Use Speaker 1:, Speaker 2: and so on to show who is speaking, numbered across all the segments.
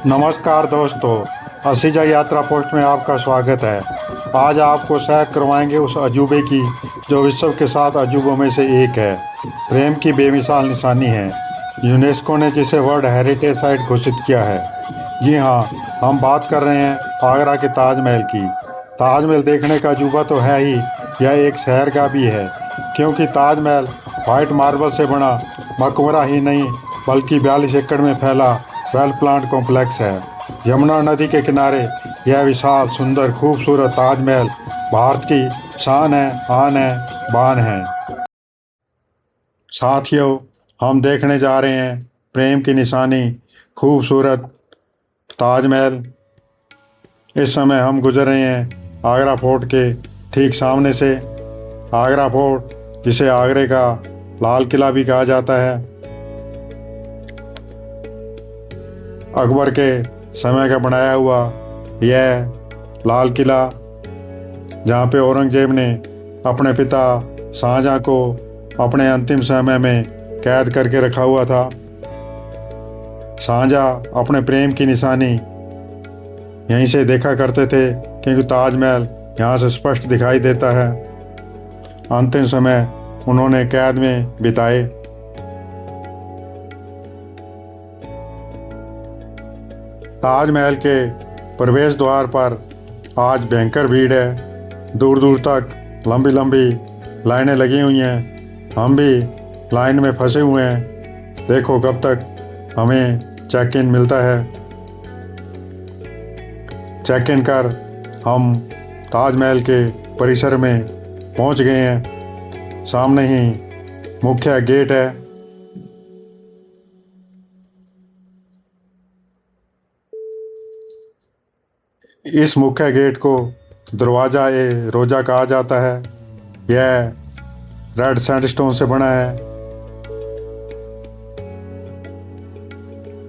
Speaker 1: नमस्कार दोस्तों, असीजा यात्रा पोस्ट में आपका स्वागत है। आज आपको सैर करवाएंगे उस अजूबे की जो विश्व के 7 अजूबों में से एक है। प्रेम की बेमिसाल निशानी है, यूनेस्को ने जिसे वर्ल्ड हेरिटेज साइट घोषित किया है। जी हाँ, हम बात कर रहे हैं आगरा के ताजमहल की। ताजमहल देखने का अजूबा तो है ही, यह एक शहरगाह भी है, क्योंकि ताजमहल वाइट मार्बल से बना मकबरा ही नहीं बल्कि 42 एकड़ में फैला वेल प्लांट कॉम्प्लेक्स है। यमुना नदी के किनारे यह विशाल सुंदर खूबसूरत ताजमहल भारत की शान है, आन है, बान है। साथियों, हम देखने जा रहे हैं प्रेम की निशानी खूबसूरत ताजमहल। इस समय हम गुजर रहे हैं आगरा फोर्ट के ठीक सामने से। आगरा फोर्ट, जिसे आगरे का लाल किला भी कहा जाता है, अकबर के समय का बनाया हुआ यह लाल किला, जहाँ पे औरंगजेब ने अपने पिता शाहजहाँ को अपने अंतिम समय में कैद करके रखा हुआ था। शाहजहाँ अपने प्रेम की निशानी यहीं से देखा करते थे, क्योंकि ताजमहल यहाँ से स्पष्ट दिखाई देता है। अंतिम समय उन्होंने कैद में बिताए। ताजमहल के प्रवेश द्वार पर आज भयंकर भीड़ है। दूर दूर तक लंबी लंबी लाइनें लगी हुई हैं। हम भी लाइन में फंसे हुए हैं। देखो कब तक हमें चेक इन मिलता है। चेक इन कर हम ताजमहल के परिसर में पहुंच गए हैं। सामने ही मुख्य गेट है। इस मुख्य गेट को दरवाज़ा ए रोजा कहा जाता है। यह रेड सैंडस्टोन से बना है।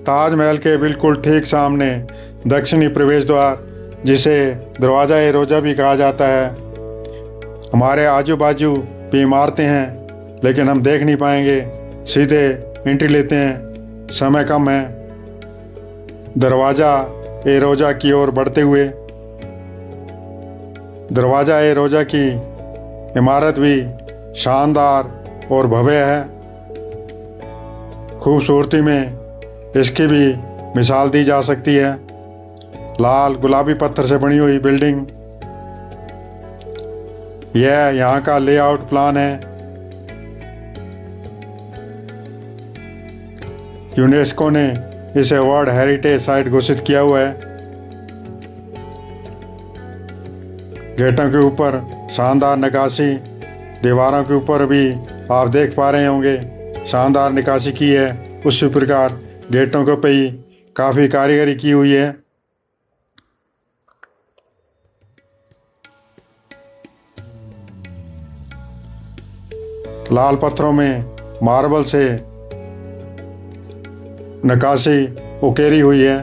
Speaker 1: ताजमहल के बिल्कुल ठीक सामने दक्षिणी प्रवेश द्वार, जिसे दरवाज़ा ए रोजा भी कहा जाता है। हमारे आजू बाजू भी इमारतें हैं, लेकिन हम देख नहीं पाएंगे। सीधे एंट्री लेते हैं, समय कम है। दरवाज़ा ए रोजा की ओर बढ़ते हुए, दरवाज़ा ए रोजा की इमारत भी शानदार और भव्य है। खूबसूरती में इसकी भी मिसाल दी जा सकती है। लाल गुलाबी पत्थर से बनी हुई बिल्डिंग, यह यहाँ का लेआउट प्लान है। यूनेस्को ने इसे वर्ल्ड हेरिटेज साइट घोषित किया हुआ है। गेटों के ऊपर शानदार नक्काशी, दीवारों के ऊपर भी आप देख पा रहे होंगे शानदार नक्काशी की है। उसी प्रकार गेटों के पे ही काफ़ी कारीगरी की हुई है। लाल पत्थरों में मार्बल से नक्काशी उकेरी हुई है।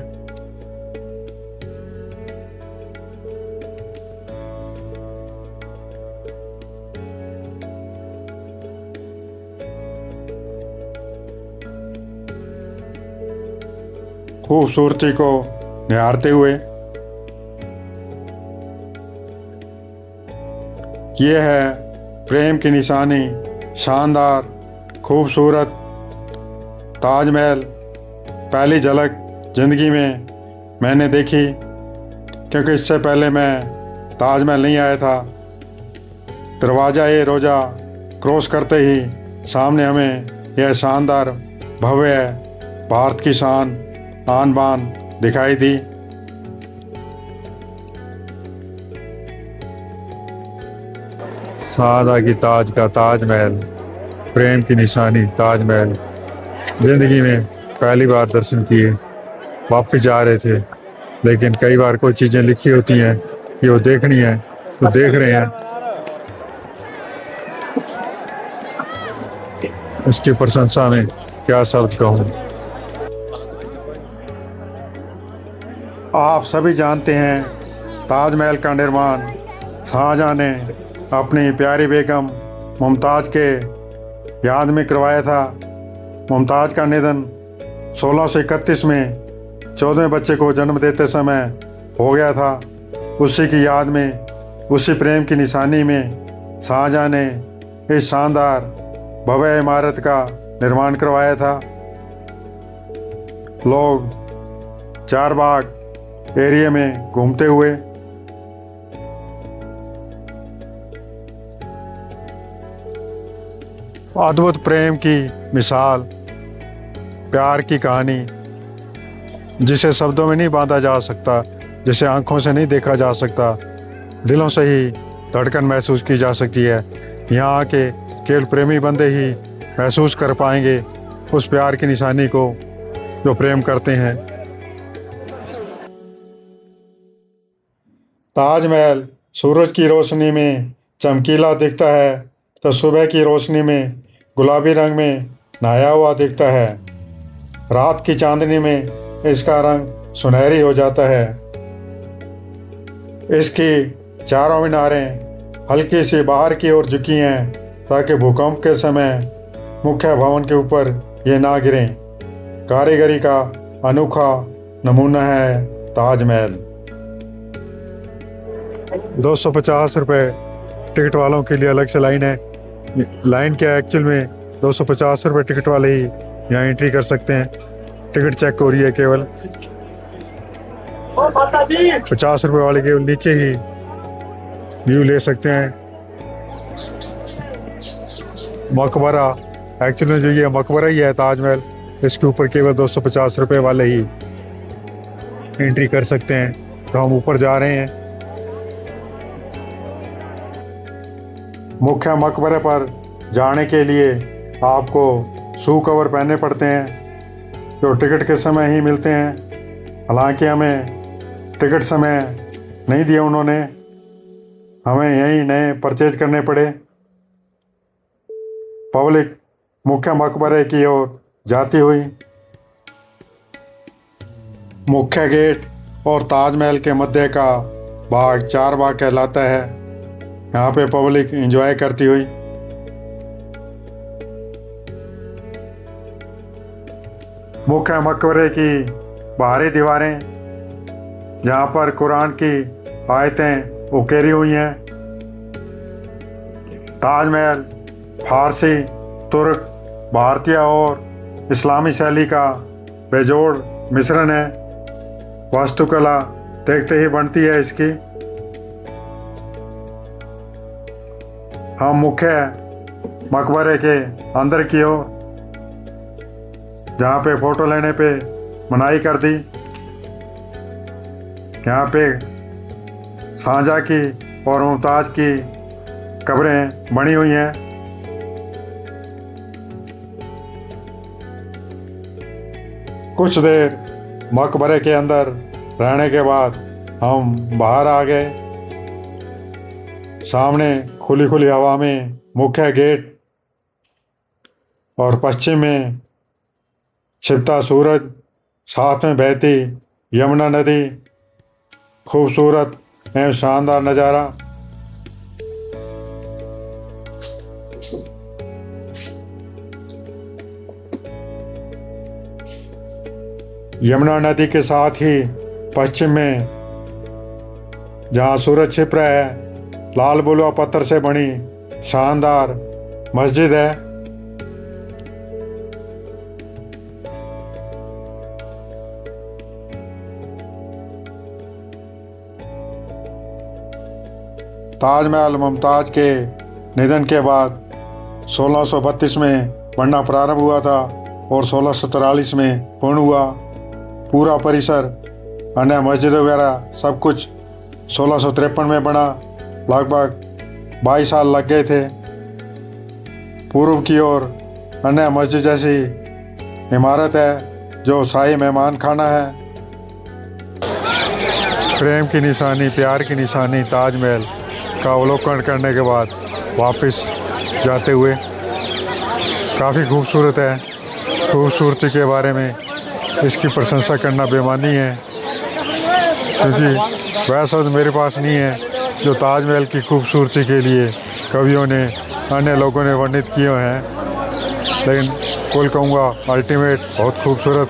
Speaker 1: खूबसूरती को निहारते हुए यह है प्रेम की निशानी, शानदार खूबसूरत ताजमहल। पहली झलक ज़िंदगी में मैंने देखी, क्योंकि इससे पहले मैं ताजमहल नहीं आया था। दरवाज़ा ए रोजा क्रॉस करते ही सामने हमें यह शानदार भव्य भारत की शान, आन बान दिखाई दी। शाहजहाँ की ताज का ताजमहल, प्रेम की निशानी ताजमहल। जिंदगी में पहली बार दर्शन किए, वापस जा रहे थे, लेकिन कई बार कोई चीज़ें लिखी होती हैं कि वो देखनी है, तो देख रहे हैं। इसकी प्रशंसा में क्या शब्द कहूँ। आप सभी जानते हैं ताजमहल का निर्माण शाहजहाँ ने अपनी प्यारी बेगम मुमताज़ के याद में करवाया था। मुमताज़ का निधन 1631 में 14वें बच्चे को जन्म देते समय हो गया था। उसी की याद में, उसी प्रेम की निशानी में शाहजहाँ ने इस शानदार भव्य इमारत का निर्माण करवाया था। लोग चारबाग एरिया में घूमते हुए अद्भुत प्रेम की मिसाल, प्यार की कहानी जिसे शब्दों में नहीं बांधा जा सकता, जिसे आंखों से नहीं देखा जा सकता, दिलों से ही धड़कन महसूस की जा सकती है। यहाँ आके केवल प्रेमी बंदे ही महसूस कर पाएंगे उस प्यार की निशानी को जो प्रेम करते हैं। ताजमहल सूरज की रोशनी में चमकीला दिखता है तो सुबह की रोशनी में गुलाबी रंग में नहाया हुआ दिखता है। रात की चांदनी में इसका रंग सुनहरी हो जाता है। इसकी चारों मीनारें हल्की सी बाहर की ओर झुकी हैं ताकि भूकंप के समय मुख्य भवन के ऊपर ये ना गिरें। कारीगरी का अनोखा नमूना है ताजमहल। 250 रुपये टिकट वालों के लिए अलग से लाइन है। लाइन क्या है एक्चुअल में, 250 रुपये टिकट वाले ही यहाँ एंट्री कर सकते हैं। टिकट चेक हो रही है केवल। 50 रुपये वाले केवल नीचे ही व्यू ले सकते हैं। मकबरा एक्चुअली जो ये मकबरा ही है ताजमहल, इसके ऊपर केवल 250 रुपये वाले ही एंट्री कर सकते हैं। तो हम ऊपर जा रहे हैं। मुख्य मकबरे पर जाने के लिए आपको शू कवर पहनने पड़ते हैं जो टिकट के समय ही मिलते हैं। हालांकि हमें टिकट समय नहीं दिए उन्होंने, हमें यहीं नए परचेज करने पड़े। पब्लिक मुख्य मकबरे की ओर जाती हुई मुख्य गेट और ताजमहल के मध्य का भाग चारबाग कहलाता है। यहाँ पे पब्लिक एंजॉय करती हुई मुख्य मकबरे की बाहरी दीवारें जहाँ पर कुरान की आयतें उकेरी हुई हैं। ताजमहल फारसी, तुर्क, भारतीय और इस्लामी शैली का बेजोड़ मिश्रण है। वास्तुकला देखते ही बनती है इसकी। हम मुख्य मकबरे के अंदर की ओर, जहाँ पे फ़ोटो लेने पे मनाही कर दी। यहाँ पे शाहजहाँ की और मुमताज़ की कब्रें बनी हुई हैं। कुछ देर मकबरे के अंदर रहने के बाद हम बाहर आ गए। सामने खुली खुली हवा में मुख्य गेट और पश्चिम में छिपता सूरज, साथ में बहती यमुना नदी। खूबसूरत एवं शानदार नज़ारा। यमुना नदी के साथ ही पश्चिम में जहाँ सूरज छिप रहा है, लाल बुलवा पत्थर से बनी शानदार मस्जिद है। ताजमहल मुमताज़ के निधन के बाद 1632 में बनना प्रारंभ हुआ था और 1643 में पूर्ण हुआ। पूरा परिसर, अन्य मस्जिद वगैरह सब कुछ 1653 में बना। लगभग 22 साल लग गए थे। पूर्व की ओर अन्य मस्जिद जैसी इमारत है जो शाही मेहमान खाना है। प्रेम की निशानी, प्यार की निशानी ताजमहल का अवलोकन करने के बाद वापस जाते हुए काफ़ी खूबसूरत है। खूबसूरती के बारे में इसकी प्रशंसा करना बेमानी है, क्योंकि वह शब्द मेरे पास नहीं है जो ताजमहल की खूबसूरती के लिए कवियों ने, अन्य लोगों ने वर्णित किए हैं। लेकिन कुल कहूँगा अल्टीमेट बहुत खूबसूरत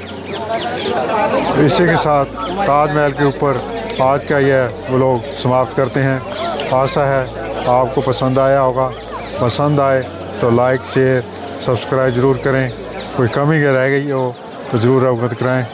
Speaker 1: इसी के साथ ताजमहल के ऊपर आज का यह व्लॉग समाप्त करते हैं। आशा है आपको पसंद आया होगा। पसंद आए तो लाइक शेयर सब्सक्राइब ज़रूर करें। कोई कमी रह गई हो तो ज़रूर अवगत कराएं।